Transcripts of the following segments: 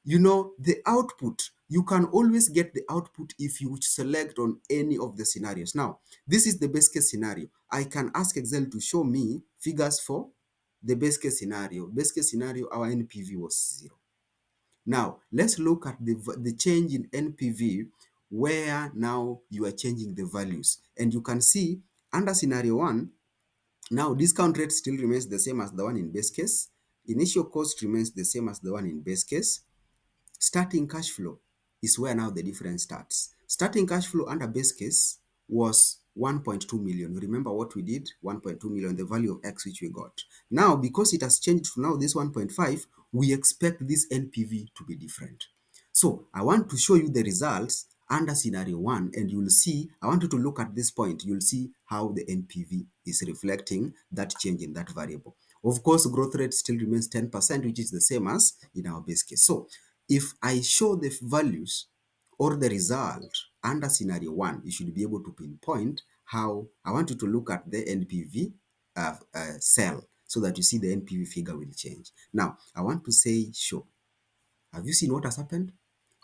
the output, you can always get the output if you select on any of the scenarios. Now, this is the best case scenario. I can ask Excel to show me figures for the best case scenario. Best case scenario, our NPV was 0. Now, let's look at the change in NPV where now you are changing the values. And you can see under scenario 1, now discount rate still remains the same as the one in base case. Initial cost remains the same as the one in base case. Starting cash flow is where now the difference starts. Starting cash flow under base case was 1.2 million. You remember what we did? 1.2 million, the value of X which we got. Now, because it has changed to now this 1.5, we expect this NPV to be different. So I want to show you the results under scenario 1, and you'll see, I want you to look at this point, you'll see how the NPV is reflecting that change in that variable. Of course, growth rate still remains 10%, which is the same as in our base case. So if I show the values or the result under scenario 1, you should be able to pinpoint how. I want you to look at the NPV cell so that you see the NPV figure will change. Now, I want to say show. Have you seen what has happened?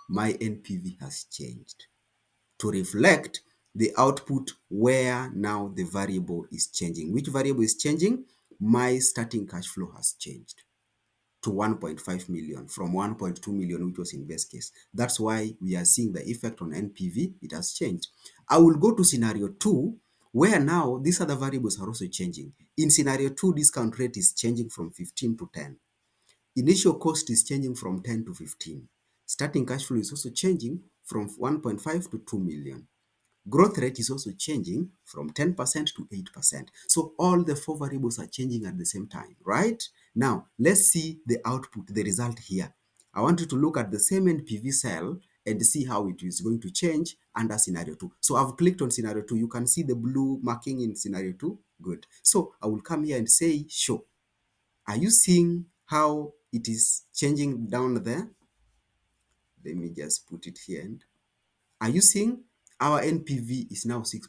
My NPV has changed to reflect the output where now the variable is changing. Which variable is changing? My starting cash flow has changed to 1.5 million from 1.2 million, which was in best case. That's why we are seeing the effect on NPV. It has changed. I will go to scenario 2, where now these other variables are also changing. In scenario 2, discount rate is changing from 15 to 10. Initial cost is changing from 10 to 15. Starting cash flow is also changing from 1.5 to 2 million. Growth rate is also changing from 10% to 8%. So all the 4 variables are changing at the same time, right? Now, let's see the output, the result here. I want you to look at the same NPV cell and see how it is going to change under scenario 2. So I've clicked on scenario 2. You can see the blue marking in scenario 2. Good. So I will come here and say show. Are you seeing how it is changing down there? Let me just put it here. Are you seeing our NPV is now 6.